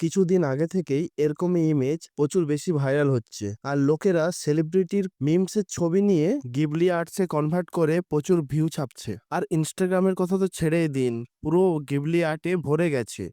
কিছুদিন আগে থেকেই এরকমই ইমেজ প্রচুর বেশি ভাইরাল হচ্ছে আর লোকেরা সেলিব্রিটির মিমসের ছবি নিয়ে গিবলি আর্টসে কনভার্ট করে প্রচুর ভিউ ছাপছে। আর ইনস্টাগ্রামের কথা তো ছেড়েই দিন, পুরো গিবলি আর্টে ভরে গেছে।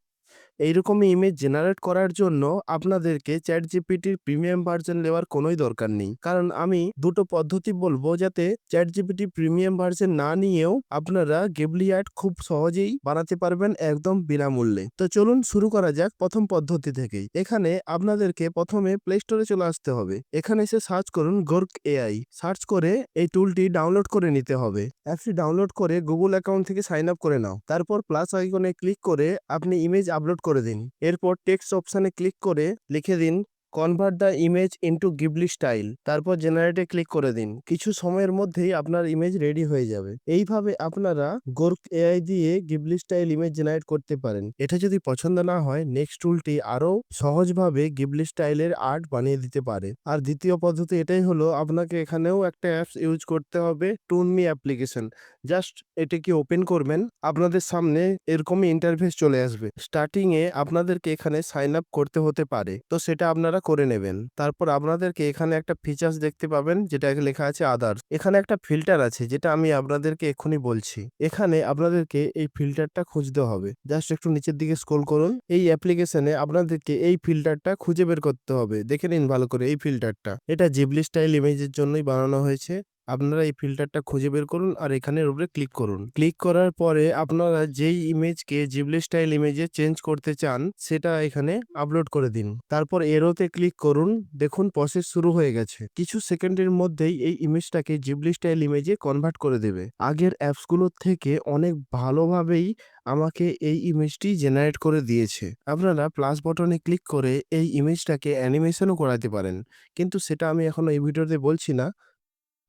এইরকমই ইমেজ জেনারেট করার জন্য আপনাদেরকে চ্যাটজিপিটির প্রিমিয়াম ভার্সন নেওয়ার কোনোই দরকার নেই, কারণ আমি দুটো পদ্ধতি বলবো যাতে চ্যাটজিপিটি প্রিমিয়াম ভার্সন না নিয়েও আপনারা গিবলি আর্ট খুব সহজেই বানাতে পারবেন একদম বিনামূল্যে। তো চলুন শুরু করা যাক প্রথম পদ্ধতি থেকেই। এখানে আপনাদেরকে প্রথমে প্লে স্টোরে চলে আসতে হবে। এখানে এসে সার্চ করুন গর্ক এআই। সার্চ করে এই টুলটি ডাউনলোড করে নিতে হবে। অ্যাপটি ডাউনলোড করে গুগল অ্যাকাউন্ট থেকে সাইন আপ করে নাও। তারপর প্লাস আইকনে ক্লিক করে আপনি ইমেজ আপলোড করে দিন। এরপর টেক্সট অপশনে ক্লিক করে লিখে দিন convert the image into Ghibli style. তারপর জেনারেটে ক্লিক করে দিন। কিছু সময়ের মধ্যেই আপনার ইমেজ রেডি হয়ে যাবে। এইভাবে আপনারা গোর্ক এআই দিয়ে গিবলি স্টাইল ইমেজ জেনারেট করতে পারেন। এটা যদি পছন্দ না হয়, নেক্সট টুলটি আরো সহজভাবে গিবলি স্টাইলের আর্ট বানিয়ে দিতে পারে। আর দ্বিতীয় পদ্ধতি এটাই হলো, আপনাকে এখানেও একটা অ্যাপস ইউজ করতে হবে, টুনমি অ্যাপ্লিকেশন। জাস্ট এটাকে ওপেন করবেন, আপনাদের সামনে এরকমই ইন্টারফেস চলে আসবে। স্টার্টিং এ আপনাদেরকে এখানে সাইন আপ করতে হতে পারে, তো সেটা আপনারা করে নেবেন। তারপর আপনাদেরকে এখানে একটা ফিচার্স দেখতে পাবেন যেটা লেখা আছে আদার্স। এখানে একটা ফিল্টার আছে যেটা আমি আপনাদেরকে এক্ষুনি বলছি। এখানে আপনাদেরকে এই ফিল্টারটা খুঁজতে হবে। জাস্ট একটু নিচের দিকে স্ক্রল করুন। এই অ্যাপ্লিকেশনে আপনাদেরকে এই ফিল্টারটা খুঁজে বের করতে হবে। দেখে নিন ভালো করে এই ফিল্টারটা। এটা জিবলি স্টাইল ইমেজের জন্যই বানানো হয়েছে। আপনারা এই ফিল্টারটা খুঁজে বের করুন আর এখানের উপরে ক্লিক করুন। ক্লিক করার পরে আপনারা যেই ইমেজকে জিবলি স্টাইল ইমেজে চেঞ্জ করতে চান সেটা এখানে আপলোড করে দিন। তারপর এরোতে ক্লিক করুন। দেখুন প্রসেস শুরু হয়ে গেছে। কিছু সেকেন্ডের মধ্যেই এই ইমেজটাকে জিবলি স্টাইল ইমেজে কনভার্ট করে দেবে। আগের অ্যাপসগুলোর থেকে অনেক ভালোভাবেই আমাকে এই ইমেজটি জেনারেট করে দিয়েছে। আপনারা প্লাস বটনে ক্লিক করে এই ইমেজটাকে অ্যানিমেশনও করাতে পারেন, কিন্তু সেটা আমি এখন এই ভিডিওতে বলছি না।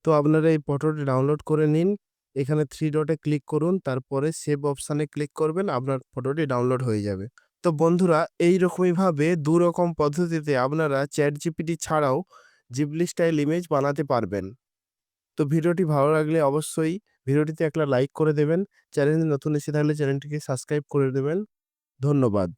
তো আপনারা এই ফটোটি ডাউনলোড করে নিন। এখানে 3 ডটে ক্লিক করুন, তারপরে সেভ অপশানে ক্লিক করবেন, আপনার ফটোটি ডাউনলোড হয়ে যাবে। তো বন্ধুরা, এইরকমইভাবে ২ রকম পদ্ধতিতে আপনারা চ্যাটজিপিটি ছাড়াও জিবলি স্টাইল ইমেজ বানাতে পারবেন। তো ভিডিওটি ভালো লাগলে অবশ্যই ভিডিওটিতে একটা লাইক করে দেবেন। চ্যানেলে নতুন এসে থাকলে চ্যানেলটিকে সাবস্ক্রাইব করে দেবেন। ধন্যবাদ।